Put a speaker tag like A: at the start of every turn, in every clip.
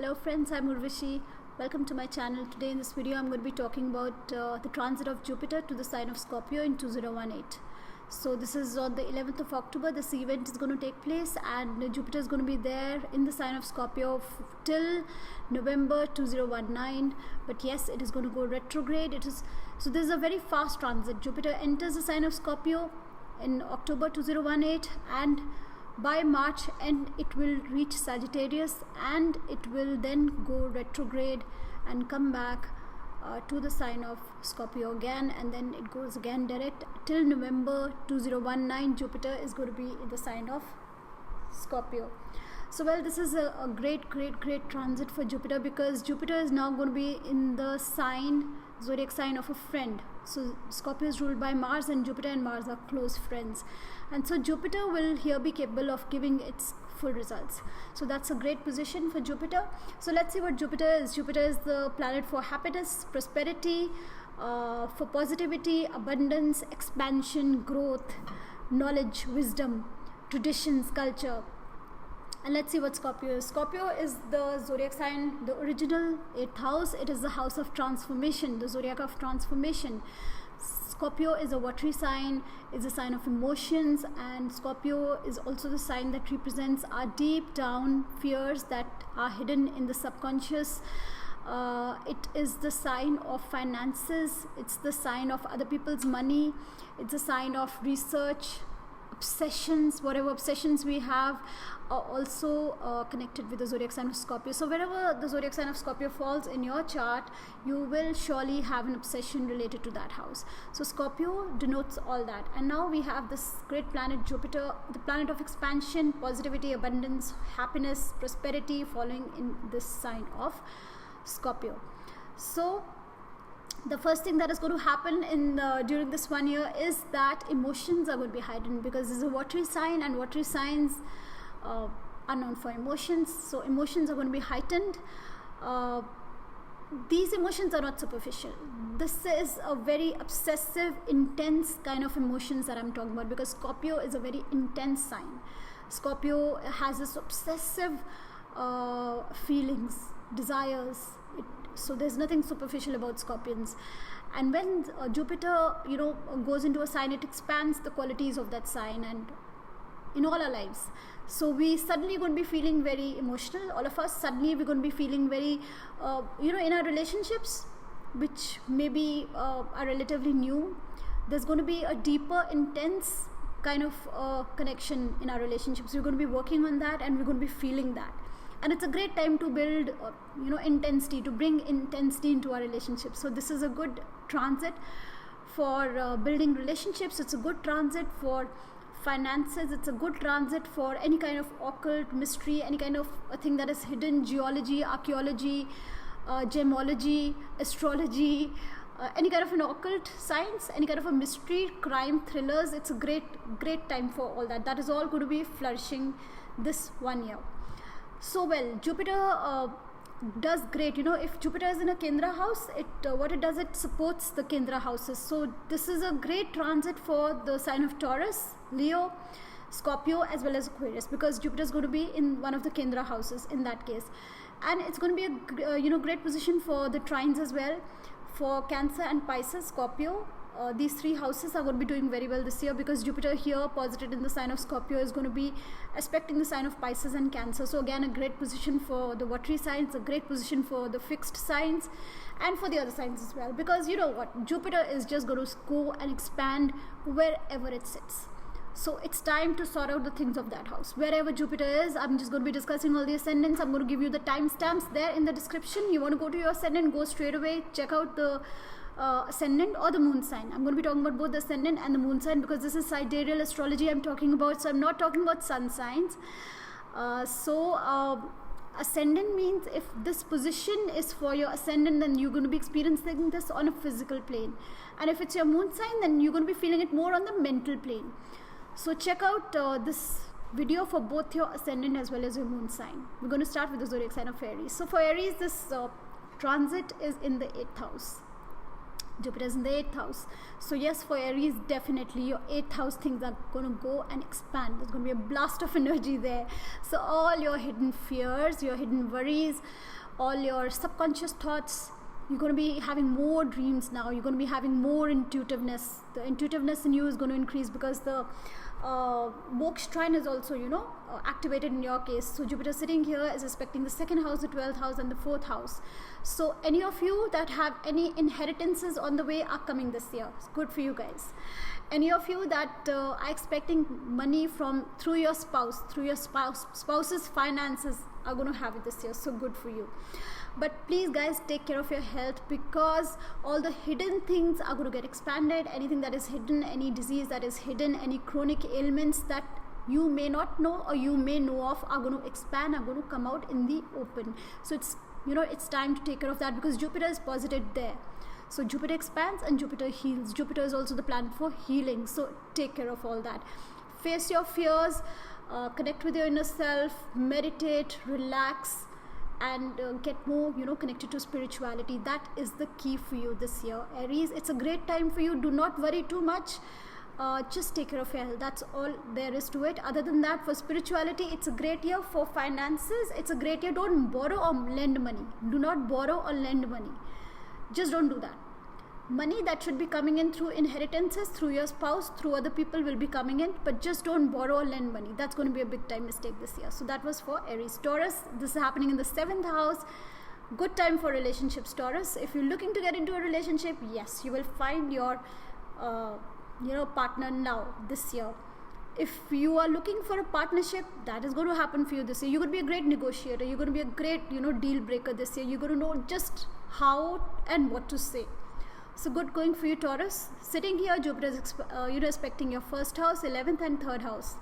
A: Hello friends, I'm Urvashi. Welcome to my channel. Today in this video I'm going to be talking about the transit of Jupiter to the sign of Scorpio in 2018. So this is on the 11th of October. This event is going to take place and Jupiter is going to be there in the sign of Scorpio till November 2019. But yes, it is going to go retrograde. So this is a very fast transit. Jupiter enters the sign of Scorpio in October 2018 and by March end it will reach Sagittarius and it will then go retrograde and come back to the sign of Scorpio again, and then it goes again direct till November 2019. Jupiter is going to be in the sign of Scorpio. So well, this is a great transit for Jupiter, because Jupiter is now going to be in the zodiac sign of a friend. So Scorpio is ruled by Mars, and Jupiter and Mars are close friends, and so Jupiter will here be capable of giving its full results. So that's a great position for Jupiter. So let's see what Jupiter is. Jupiter is the planet for happiness, prosperity, for positivity, abundance, expansion, growth, knowledge, wisdom, traditions, culture. And let's see what Scorpio is. Scorpio is the zodiac sign, the original 8th house. It is the house of transformation, the zodiac of transformation. Scorpio is a watery sign, is a sign of emotions, and Scorpio is also the sign that represents our deep down fears that are hidden in the subconscious. It is the sign of finances, it's the sign of other people's money, it's a sign of research, obsessions. Whatever obsessions we have are also connected with the zodiac sign of Scorpio. So wherever the zodiac sign of Scorpio falls in your chart, you will surely have an obsession related to that house. So Scorpio denotes all that. And now we have this great planet Jupiter, the planet of expansion, positivity, abundance, happiness, prosperity, falling in this sign of Scorpio. So the first thing that is going to happen during this 1 year is that emotions are going to be heightened, because this is a watery sign and watery signs are known for emotions. So emotions are going to be heightened. These emotions are not superficial. This is a very obsessive, intense kind of emotions that I'm talking about, because Scorpio is a very intense sign. Scorpio has this obsessive feelings, desires. So there's nothing superficial about Scorpions. And when Jupiter goes into a sign, it expands the qualities of that sign and in all our lives. So we suddenly going to be feeling very emotional. All of us suddenly we're going to be feeling very in our relationships, which maybe are relatively new. There's going to be a deeper, intense kind of connection in our relationships. We're going to be working on that and we're going to be feeling that. And it's a great time to build, intensity, to bring intensity into our relationships. So this is a good transit for building relationships. It's a good transit for finances. It's a good transit for any kind of occult mystery, any kind of a thing that is hidden, geology, archaeology, gemology, astrology, any kind of an occult science, any kind of a mystery, crime, thrillers. It's a great time for all that. That is all going to be flourishing this 1 year. So well, Jupiter does great. If Jupiter is in a Kendra house, it supports the Kendra houses. So this is a great transit for the sign of Taurus, Leo, Scorpio, as well as Aquarius, because Jupiter is going to be in one of the Kendra houses in that case. And it's going to be a great position for the trines as well, for Cancer and Pisces, Scorpio. These three houses are going to be doing very well this year, because Jupiter here posited in the sign of Scorpio is going to be aspecting the sign of Pisces and Cancer. So again, a great position for the watery signs, a great position for the fixed signs, and for the other signs as well, because you know what, Jupiter is just going to go and expand wherever it sits. So it's time to sort out the things of that house. Wherever Jupiter is, I'm just going to be discussing all the ascendants. I'm going to give you the timestamps there in the description. You want to go to your ascendant, go straight away, check out the ascendant or the moon sign. I'm going to be talking about both the ascendant and the moon sign, because this is sidereal astrology I'm talking about, so I'm not talking about sun signs. Ascendant means if this position is for your ascendant, then you're going to be experiencing this on a physical plane, and if it's your moon sign, then you're going to be feeling it more on the mental plane. So check out this video for both your ascendant as well as your moon sign. We're going to start with the zodiac sign of Aries. So for Aries, this transit is in the 8th house. Jupiter is in the 8th house. So yes, for Aries, definitely your 8th house things are going to go and expand. There's going to be a blast of energy there. So all your hidden fears, your hidden worries, all your subconscious thoughts, you're going to be having more dreams now. You're going to be having more intuitiveness. The intuitiveness in you is going to increase because the Moksha trine is also, activated in your case. So Jupiter sitting here is aspecting the 2nd house, the 12th house and the 4th house. So any of you that have any inheritances on the way are coming this year. It's good for you guys. Any of you that are expecting money through your spouse's finances are going to have it this year. So good for you. But please guys, take care of your health, because all the hidden things are going to get expanded. Anything that is hidden, any disease that is hidden, any chronic ailments that you may not know or you may know of are going to expand, are going to come out in the open. So it's time to take care of that, because Jupiter is posited there. So Jupiter expands and Jupiter heals. Jupiter is also the planet for healing. So take care of all that. Face your fears, connect with your inner self, meditate, relax, and get more connected to spirituality. That is the key for you this year, Aries. It's a great time for you. Do not worry too much. Just take care of your health. That's all there is to it. Other than that, for spirituality, it's a great year. For finances, it's a great year. Don't borrow or lend money. Do not borrow or lend money. Just don't do that. Money that should be coming in through inheritances, through your spouse, through other people will be coming in, but just don't borrow or lend money. That's going to be a big time mistake this year. So that was for Aries. Taurus, this is happening in the 7th house. Good time for relationships, Taurus. If you're looking to get into a relationship, yes, you will find your partner now this year. If you are looking for a partnership, that is going to happen for you this year. You're going to be a great negotiator. You're going to be a great deal breaker this year. You're going to know just how and what to say. So good going for you, Taurus. Sitting here, Jupiter is aspecting your 1st house, 11th and 3rd house.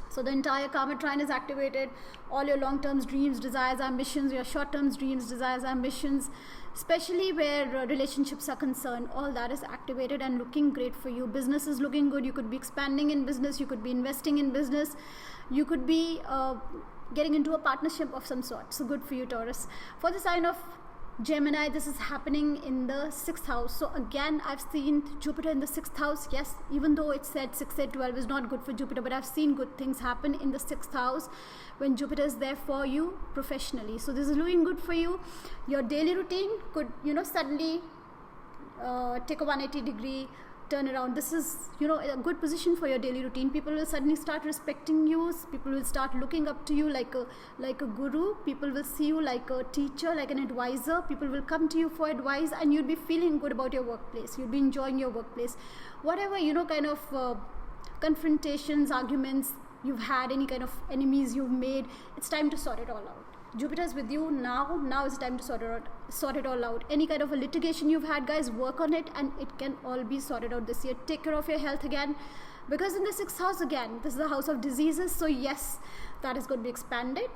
A: So the entire karma trine is activated. All your long-term dreams, desires, ambitions, your short-term dreams, desires, ambitions, especially where relationships are concerned, all that is activated and looking great for you. Business is looking good. You could be expanding in business. You could be investing in business. You could be getting into a partnership of some sort. So good for you, Taurus. For the sign of Gemini, this is happening in the 6th house. So again, I've seen Jupiter in the 6th house. Yes, even though it said 6, 8, 12 is not good for Jupiter, but I've seen good things happen in the 6th house when Jupiter is there for you professionally. So this is looking good for you. Your daily routine could, suddenly take a 180-degree turn around. This is, a good position for your daily routine. People will suddenly start respecting you. People will start looking up to you like a guru. People will see you like a teacher, like an advisor. People will come to you for advice, and you'll be feeling good about your workplace. You'll be enjoying your workplace. Whatever, kind of confrontations, arguments you've had, any kind of enemies you've made, it's time to sort it all out. Jupiter is with you now. Now is time to sort it all out. Any kind of a litigation you've had, guys, work on it, and it can all be sorted out this year. Take care of your health again, because in the 6th house again, this is the house of diseases. So yes, that is going to be expanded,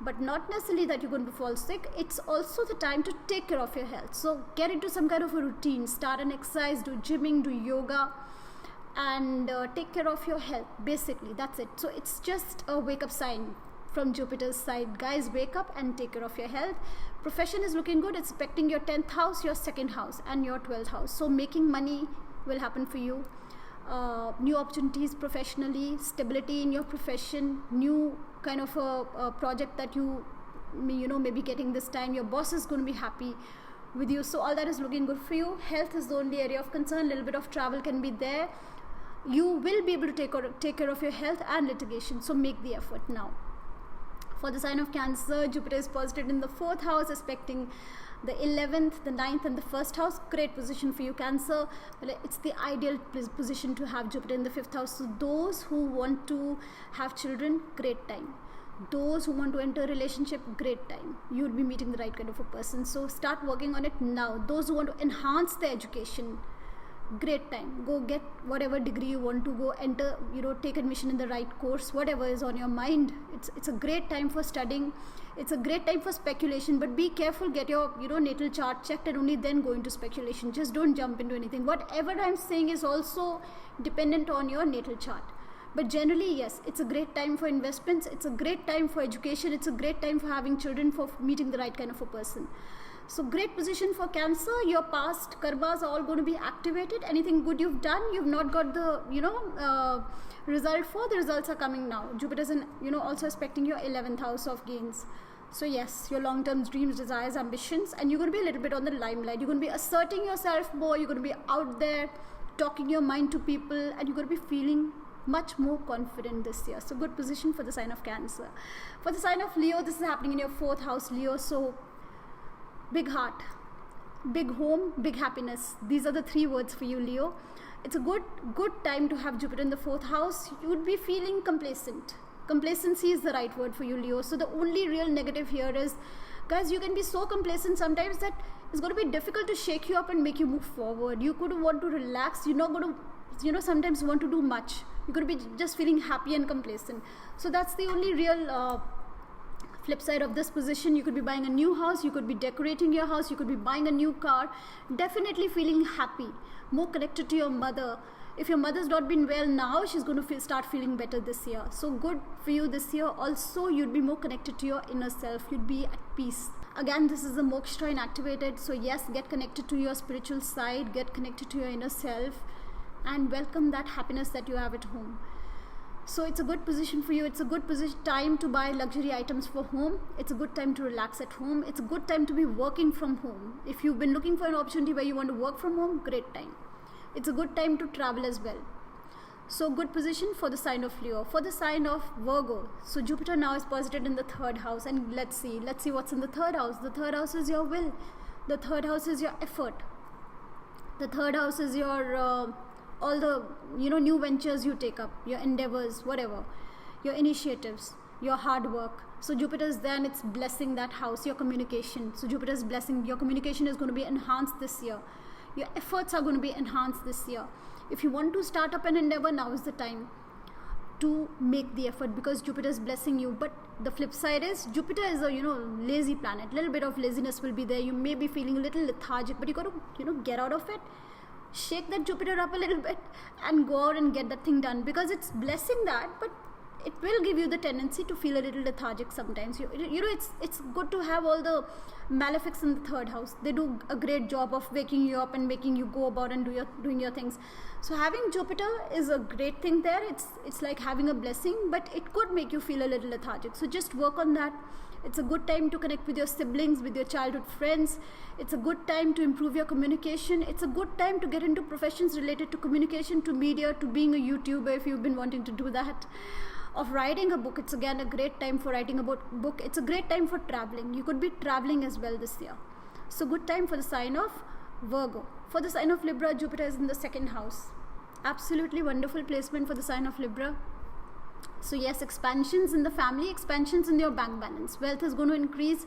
A: but not necessarily that you're going to fall sick. It's also the time to take care of your health. So get into some kind of a routine. Start an exercise, do gymming, do yoga, and take care of your health. Basically, that's it. So it's just a wake-up sign from Jupiter's side. Guys, wake up and take care of your health. Profession is looking good. It's affecting your 10th house, your 2nd house and your 12th house. So making money will happen for you. New opportunities professionally, stability in your profession, new kind of a project that you may be getting this time. Your boss is going to be happy with you. So all that is looking good for you. Health is the only area of concern. A little bit of travel can be there. You will be able to take care of your health and litigation. So make the effort now. For the sign of Cancer, Jupiter is posited in the 4th house, aspecting the 11th, the 9th and the 1st house. Great position for you, Cancer. It's the ideal position to have Jupiter in the 5th house. So those who want to have children, great time. Those who want to enter a relationship, great time. You will be meeting the right kind of a person. So start working on it now. Those who want to enhance their education, great time. Go get whatever degree you want to go enter, take admission in the right course, whatever is on your mind. It's a great time for studying. It's a great time for speculation, but be careful. Get your natal chart checked and only then go into speculation. Just don't jump into anything. Whatever I'm saying is also dependent on your natal chart. But generally, yes, it's a great time for investments, it's a great time for education, it's a great time for having children, for meeting the right kind of a person. So great position for Cancer. Your past karmas are all going to be activated. Anything good you've done, you've not got the result for, the results are coming now. Jupiter's in, also aspecting your 11th house of gains. So yes, your long-term dreams, desires, ambitions, and you're going to be a little bit on the limelight. You're going to be asserting yourself more. You're going to be out there talking your mind to people, and you're going to be feeling much more confident this year. So good position for the sign of Cancer. For the sign of Leo, this is happening in your 4th house, Leo. So big heart, big home, big happiness. These are the 3 words for you, Leo. It's a good time to have Jupiter in the 4th house. You would be feeling complacent. Complacency is the right word for you, Leo. So the only real negative here is, guys, you can be so complacent sometimes that it's going to be difficult to shake you up and make you move forward. You could want to relax. You're not going to, sometimes want to do much. You're going to be just feeling happy and complacent. So that's the only real flip side of this position. You could be buying a new house, you could be decorating your house, you could be buying a new car, definitely feeling happy, more connected to your mother. If your mother's not been well now, she's going to start feeling better this year. So good for you this year. Also, you'd be more connected to your inner self. You'd be at peace. Again, this is the moksha trine activated. So yes, get connected to your spiritual side, get connected to your inner self, and welcome that happiness that you have at home. So it's a good position for you. It's a good time to buy luxury items for home. It's a good time to relax at home. It's a good time to be working from home. If you've been looking for an opportunity where you want to work from home, great time. It's a good time to travel as well. So good position for the sign of Leo. For the sign of Virgo, so Jupiter now is posited in the 3rd house, and let's see what's in the 3rd house. The 3rd house is your will. The 3rd house is your effort. The 3rd house is your all the new ventures you take up, your endeavors, whatever, your initiatives, your hard work. So Jupiter is there and it's blessing that house, your communication. So Jupiter is blessing your communication, is going to be enhanced this year. Your efforts are going to be enhanced this year. If you want to start up an endeavor, now is the time to make the effort, because Jupiter is blessing you. But the flip side is, Jupiter is a lazy planet. Little bit of laziness will be there. You may be feeling a little lethargic, but you got to get out of it. Shake that Jupiter up a little bit and go out and get that thing done, because it's blessing that, but it will give you the tendency to feel a little lethargic sometimes. It's good to have all the malefics in the 3rd house. They do a great job of waking you up and making you go about and doing your things. So having Jupiter is a great thing there. It's like having a blessing, but it could make you feel a little lethargic. So just work on that. It's a good time to connect with your siblings, with your childhood friends. It's a good time to improve your communication. It's a good time to get into professions related to communication, to media, to being a YouTuber if you've been wanting to do that. Of writing a book, it's again a great time for writing a book. It's a great time for traveling. You could be traveling as well this year. So good time for the sign of Virgo. For the sign of Libra, Jupiter is in the 2nd house. Absolutely wonderful placement for the sign of Libra. So yes, expansions in the family, expansions in your bank balance. Wealth is going to increase.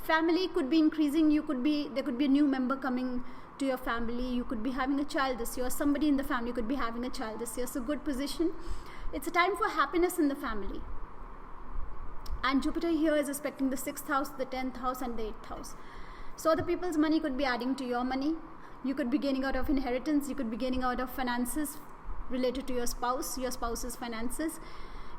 A: Family could be increasing. There could be a new member coming to your family. You could be having a child this year. Somebody in the family could be having a child this year. So good position. It's a time for happiness in the family. And Jupiter here is aspecting the 6th house, the 10th house, and the 8th house. So other people's money could be adding to your money. You could be gaining out of inheritance. You could be gaining out of finances related to your spouse's finances.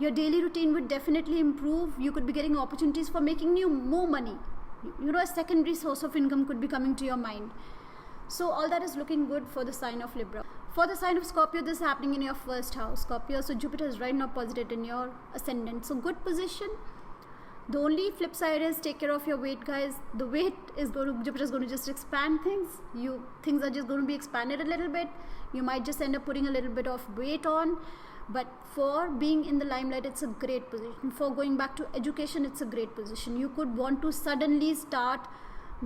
A: Your daily routine would definitely improve. You could be getting opportunities for making more money. A secondary source of income could be coming to your mind. So all that is looking good for the sign of Libra. For the sign of Scorpio, this is happening in your 1st house, Scorpio. So Jupiter is right now posited in your ascendant. So good position. The only flip side is take care of your weight, guys. The weight is Jupiter is going to just expand things. Things are just going to be expanded a little bit. You might just end up putting a little bit of weight on. But for being in the limelight, it's a great position. For going back to education, it's a great position. You could want to suddenly start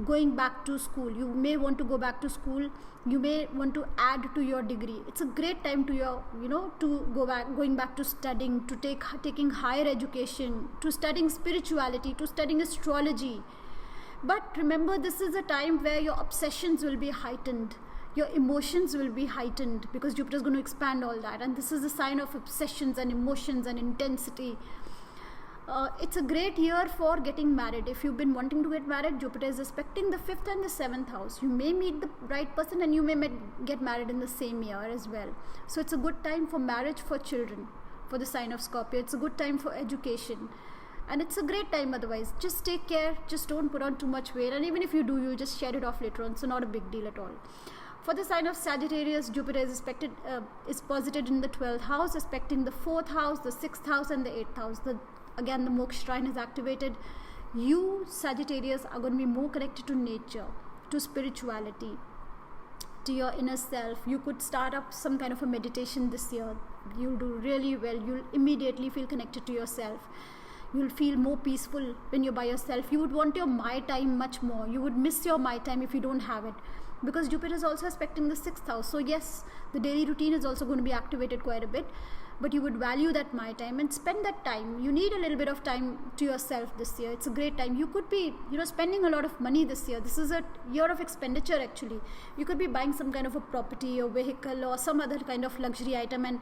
A: going back to school. You may want to go back to school. You may want to add to your degree. It's a great time to going back to studying, to taking higher education, to studying spirituality, to studying astrology. But remember, this is a time where your obsessions will be heightened. Your emotions will be heightened, because Jupiter is going to expand all that. And this is a sign of obsessions and emotions and intensity. It's a great year for getting married. If you've been wanting to get married, Jupiter is aspecting the 5th and the 7th house. You may meet the right person and you may get married in the same year as well. So it's a good time for marriage, for children, for the sign of Scorpio. It's a good time for education, and it's a great time otherwise. Just take care, just don't put on too much weight, and even if you do, you just shed it off later on, so not a big deal at all. For the sign of Sagittarius, Jupiter is posited in the 12th house, aspecting the 4th house, the 6th house and the 8th house. Again, the moksha shrine is activated. You Sagittarius are going to be more connected to nature, to spirituality, to your inner self. You could start up some kind of a meditation this year. You'll do really well. You'll immediately feel connected to yourself. You'll feel more peaceful when you're by yourself. You would want your my time much more. You would miss your my time if you don't have it, because Jupiter is also aspecting the 6th house. So yes, the daily routine is also going to be activated quite a bit, but you would value that my time and spend that time. You need a little bit of time to yourself this year. It's a great time. You could be, spending a lot of money this year. This is a year of expenditure actually. You could be buying some kind of a property or vehicle or some other kind of luxury item and,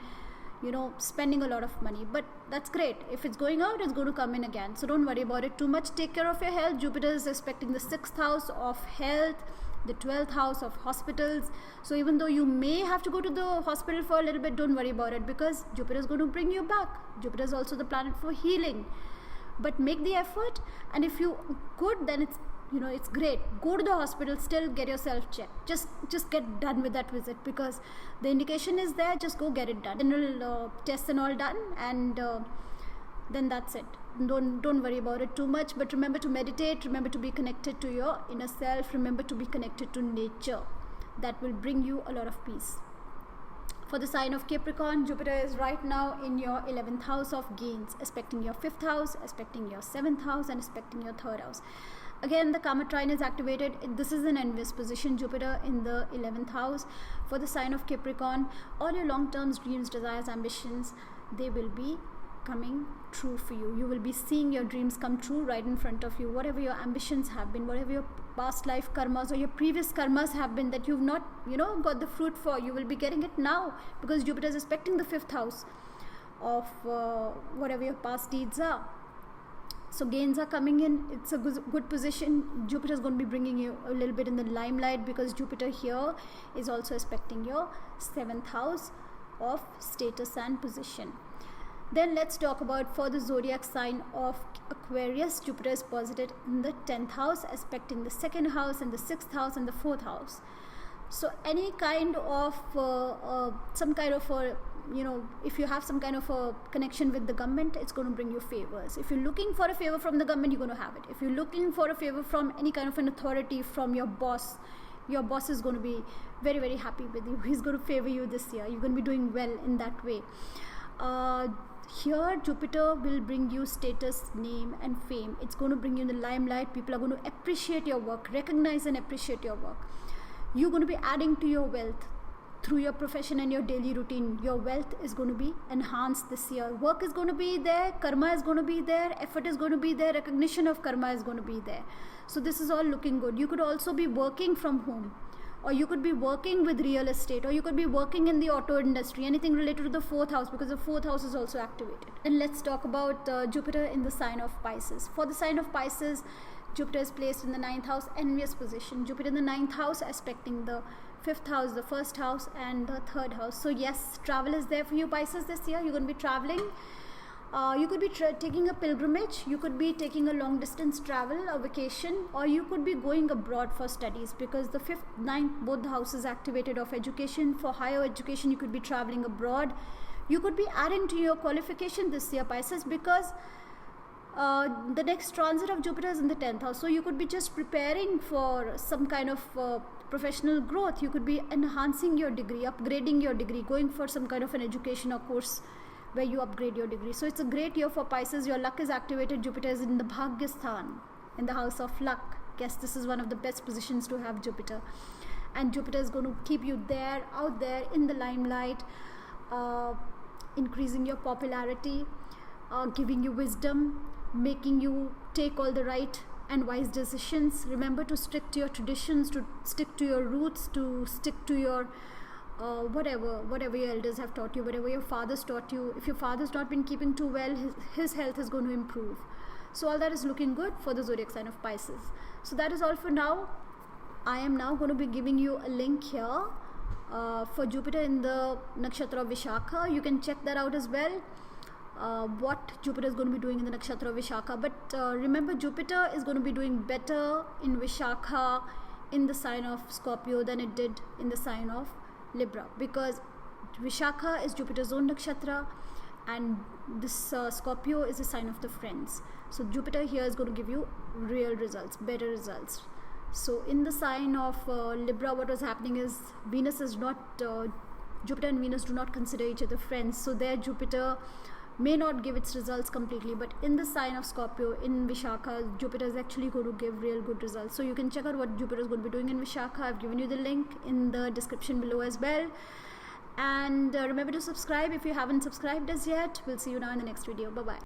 A: spending a lot of money. But that's great. If it's going out, it's going to come in again. So don't worry about it too much. Take care of your health. Jupiter is aspecting the 6th house of health, the 12th house of hospitals. So even though you may have to go to the hospital for a little bit, don't worry about it, because Jupiter is going to bring you back. Jupiter is also the planet for healing, but make the effort, and if you could, then it's great. Go to the hospital, still get yourself checked. Just get done with that visit, because the indication is there. Just go get it done. General tests and all done, and then that's it. Don't worry about it too much, but remember to meditate, remember to be connected to your inner self, remember to be connected to nature. That will bring you a lot of peace. For the sign of Capricorn, Jupiter is right now in your 11th house of gains, aspecting your 5th house, aspecting your 7th house, and aspecting your 3rd house. Again, the karma trine is activated. This is an envious position, Jupiter in the 11th house. For the sign of Capricorn, all your long-term dreams, desires, ambitions, they will be coming true for you. You will be seeing your dreams come true right in front of you. Whatever your ambitions have been, whatever your past life karmas or your previous karmas have been that you've not, got the fruit for, you will be getting it now, because Jupiter is aspecting the 5th house of whatever your past deeds are. So gains are coming in. It's a good position. Jupiter is going to be bringing you a little bit in the limelight, because Jupiter here is also aspecting your 7th house of status and position. Then let's talk about for the zodiac sign of Aquarius. Jupiter is posited in the 10th house, aspecting the 2nd house and the 6th house and the 4th house. So any kind of if you have some kind of a connection with the government, it's going to bring you favors. If you're looking for a favor from the government, you're going to have it. If you're looking for a favor from any kind of an authority, from your boss is going to be very, very happy with you. He's going to favor you this year. You're going to be doing well in that way. Here Jupiter will bring you status, name and fame. It's going to bring you in the limelight. People are going to appreciate your work, recognize and appreciate your work. You're going to be adding to your wealth through your profession and your daily routine. Your wealth is going to be enhanced this year. Work is going to be there, karma is going to be there, effort is going to be there, recognition of karma is going to be there. So this is all looking good. You could also be working from home, or you could be working with real estate, or you could be working in the auto industry, anything related to the 4th house, because the 4th house is also activated. And let's talk about Jupiter in the sign of Pisces. For the sign of Pisces, Jupiter is placed in the 9th house, envious position. Jupiter in the 9th house, aspecting the 5th house, the 1st house and the 3rd house. So yes, travel is there for you Pisces this year. You're going to be traveling. You could be taking a pilgrimage, you could be taking a long distance travel, a vacation, or you could be going abroad for studies, because the 5th, 9th, both the houses activated of education. For higher education, you could be traveling abroad. You could be adding to your qualification this year Pisces, because the next transit of Jupiter is in the 10th house. So you could be just preparing for some kind of professional growth. You could be enhancing your degree, upgrading your degree, going for some kind of an education or course where you upgrade your degree. So it's a great year for Pisces. Your luck is activated. Jupiter is in the Bhagyasthan, in the house of luck. Guess this is one of the best positions to have Jupiter. And Jupiter is going to keep you there, out there in the limelight, increasing your popularity, giving you wisdom, making you take all the right and wise decisions. Remember to stick to your traditions, to stick to your roots, to stick to your whatever your elders have taught you, whatever your fathers taught you. If your father's not been keeping too well, his health is going to improve. So all that is looking good for the zodiac sign of Pisces. So that is all for now. I am now going to be giving you a link here for Jupiter in the nakshatra of Vishakha. You can check that out as well. what Jupiter is going to be doing in the nakshatra of Vishakha. But remember, Jupiter is going to be doing better in Vishakha in the sign of Scorpio than it did in the sign of Libra, because Vishakha is Jupiter's own nakshatra and this Scorpio is a sign of the friends. So Jupiter here is going to give you real results, better results. So in the sign of Libra, what was happening is Venus is not, Jupiter and Venus do not consider each other friends. So there Jupiter may not give its results completely, but in the sign of Scorpio, in Vishakha, Jupiter is actually going to give real good results. So you can check out what Jupiter is going to be doing in Vishakha. I've given you the link in the description below as well. And remember to subscribe if you haven't subscribed as yet. We'll see you now in the next video. Bye bye.